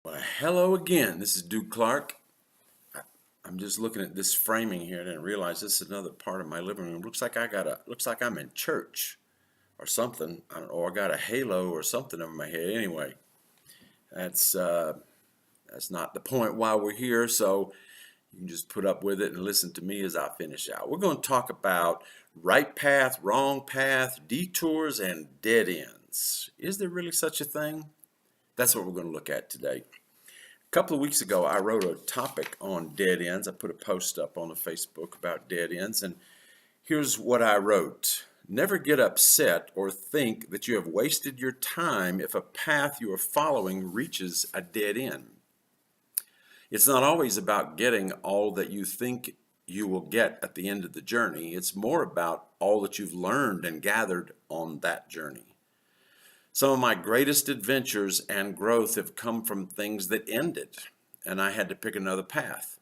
Well, hello again. This is Clarke. I'm just looking at this framing here. I didn't realize this is another part of my living room. Looks like I'm in church or something. I don't know, or I got a halo or something over my head. Anyway, that's uh, that's not the point why we're here. So you can just put up with it and listen to me as I finish out. We're going to talk about right path, wrong path, detours, and dead ends. Is there really such a thing? That's what we're going to look at today. A couple of weeks ago, I wrote a topic on dead ends. I put a post up on the Facebook about dead ends, and here's what I wrote. Never get upset or think that you have wasted your time if a path you are following reaches a dead end. It's not always about getting all that you think you will get at the end of the journey. It's more about all that you've learned and gathered on that journey. Some of my greatest adventures and growth have come from things that ended, and I had to pick another path.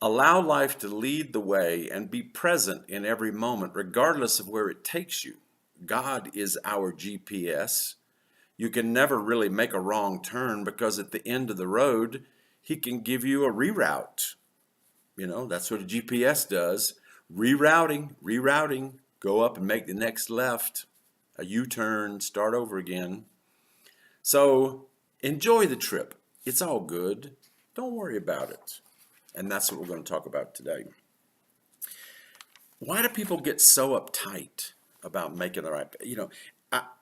Allow life to lead the way and be present in every moment, regardless of where it takes you. God is our GPS. You can never really make a wrong turn because at the end of the road, He can give you a reroute. That's what a GPS does. Rerouting, go up and make the next left, a U-turn, start over again. So enjoy the trip. It's all good. Don't worry about it. And that's what we're going to talk about today. Why do people get so uptight about making the right,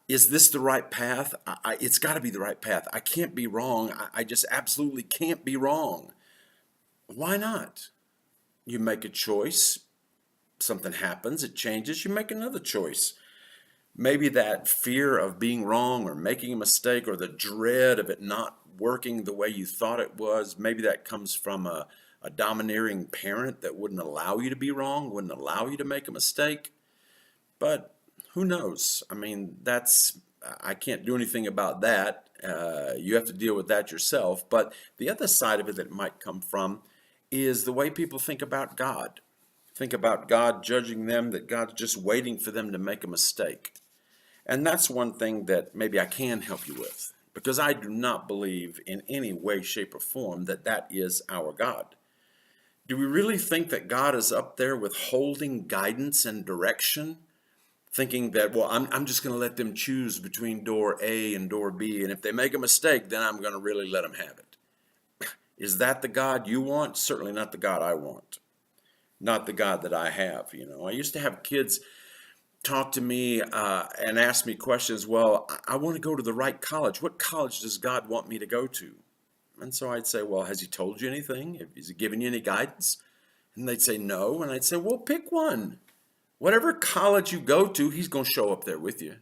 is this the right path? It's got to be the right path. I can't be wrong. I just absolutely can't be wrong. Why not? You make a choice, something happens, it changes, you make another choice. Maybe that fear of being wrong or making a mistake or the dread of it not working the way you thought it was, maybe that comes from a domineering parent that wouldn't allow you to be wrong, wouldn't allow you to make a mistake. But who knows? I can't do anything about that. You have to deal with that yourself. But the other side of it that it might come from is the way people think about God. Think about God judging them, that God's just waiting for them to make a mistake. And that's one thing that maybe I can help you with, because I do not believe in any way, shape, or form that that is our God. Do we really think that God is up there withholding guidance and direction, thinking that, well, I'm just going to let them choose between door A and door B, and if they make a mistake, then I'm going to really let them have it? Is that the God you want? Certainly not the God I want. Not the God that I have. I used to have kids talk to me and ask me questions. Well, I want to go to the right college. What college does God want me to go to? And so I'd say, well, has He told you anything? Has He given you any guidance? And they'd say no. And I'd say, well, pick one. Whatever college you go to, He's going to show up there with you.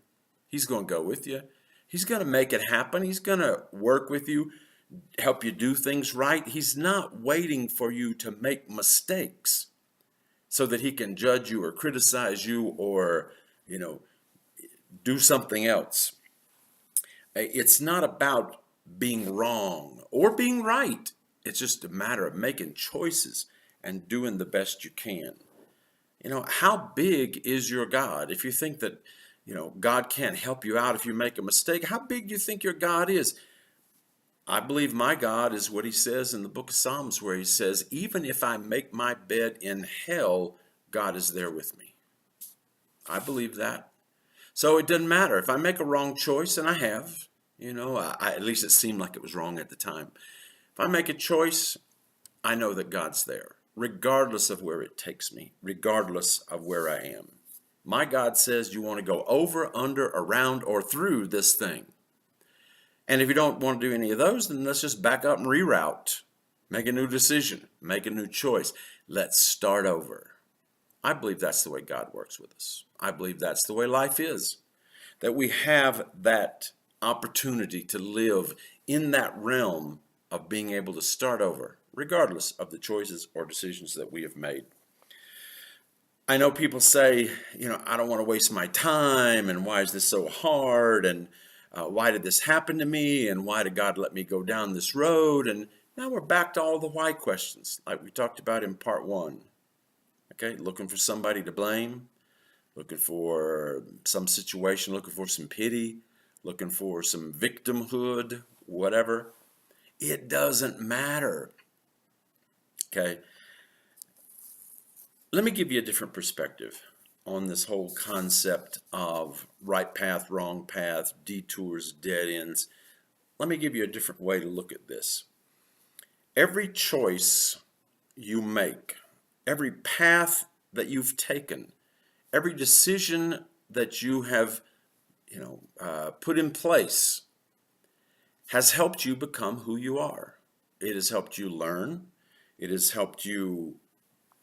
He's going to go with you. He's going to make it happen. He's going to work with you, help you do things right. He's not waiting for you to make mistakes so that He can judge you or criticize you or, do something else. It's not about being wrong or being right. It's just a matter of making choices and doing the best you can. How big is your God? If you think that, God can't help you out if you make a mistake, how big do you think your God is? I believe my God is what He says in the book of Psalms, where He says, even if I make my bed in hell, God is there with me. I believe that. So it doesn't matter if I make a wrong choice, and I have, at least it seemed like it was wrong at the time. If I make a choice, I know that God's there, regardless of where it takes me, regardless of where I am. My God says you want to go over, under, around, or through this thing. And if you don't want to do any of those, then let's just back up and reroute. Make a new decision. Make a new choice. Let's start over. I believe that's the way God works with us. I believe that's the way life is. That we have that opportunity to live in that realm of being able to start over, regardless of the choices or decisions that we have made. I know people say, I don't want to waste my time, and why is this so hard, and why did this happen to me, and why did God let me go down this road? And now we're back to all the why questions, like we talked about in part one. Okay, looking for somebody to blame, looking for some situation, looking for some pity, looking for some victimhood, whatever. It doesn't matter. Okay. Let me give you a different perspective on this whole concept of right path, wrong path, detours, dead ends. Let me give you a different way to look at this. Every choice you make, every path that you've taken, every decision that you have, put in place has helped you become who you are. It has helped you learn. It has helped you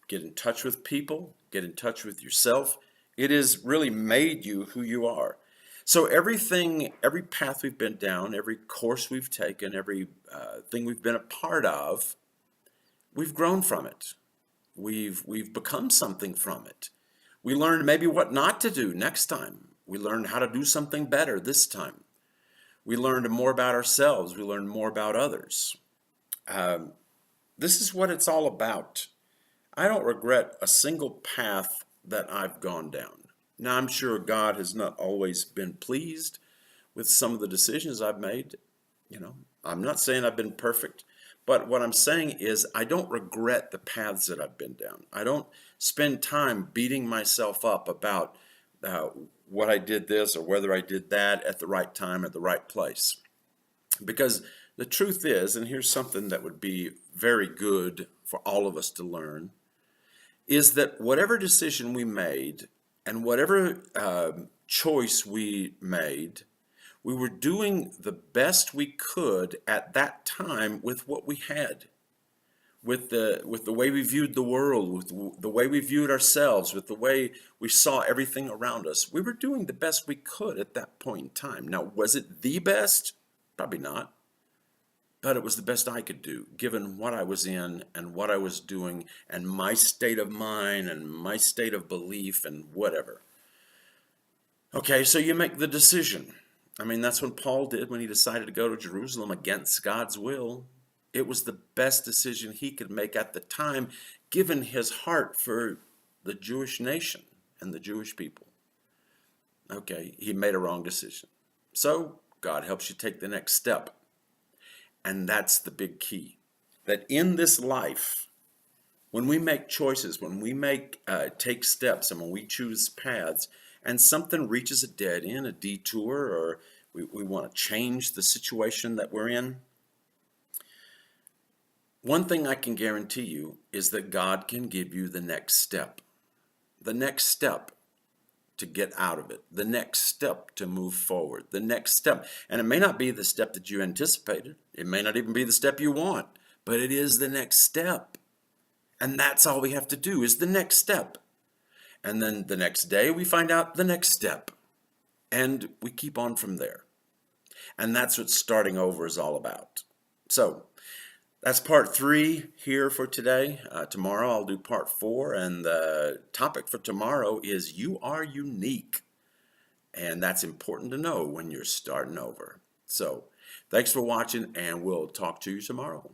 get in touch with people, get in touch with yourself. It has really made you who you are. So everything, every path we've been down, every course we've taken, every thing we've been a part of, we've grown from it. We've become something from it. We learned maybe what not to do next time. We learned how to do something better this time. We learned more about ourselves. We learned more about others. This is what it's all about. I don't regret a single path that I've gone down. Now, I'm sure God has not always been pleased with some of the decisions I've made. I'm not saying I've been perfect, but what I'm saying is I don't regret the paths that I've been down. I don't spend time beating myself up about what I did this or whether I did that at the right time at the right place. Because the truth is, and here's something that would be very good for all of us to learn, is that whatever decision we made and whatever choice we made, we were doing the best we could at that time with what we had, with the way we viewed the world, with the way we viewed ourselves, with the way we saw everything around us. We were doing the best we could at that point in time. Now, was it the best? Probably not. But it was the best I could do, given what I was in and what I was doing and my state of mind and my state of belief and whatever. Okay, so you make the decision. I mean, that's what Paul did when he decided to go to Jerusalem against God's will. It was the best decision he could make at the time, given his heart for the Jewish nation and the Jewish people. Okay, he made a wrong decision. So God helps you take the next step. And that's the big key. That in this life, when we make choices, when we take steps, and when we choose paths, and something reaches a dead end, a detour, or we want to change the situation that we're in, one thing I can guarantee you is that God can give you the next step. The next step to get out of it, the next step to move forward, the next step. And it may not be the step that you anticipated. It may not even be the step you want, but it is the next step. And that's all we have to do is the next step. And then the next day we find out the next step. And we keep on from there. And that's what starting over is all about. So that's part 3 here for today. Tomorrow I'll do part 4, and the topic for tomorrow is you are unique. And that's important to know when you're starting over. So thanks for watching, and we'll talk to you tomorrow.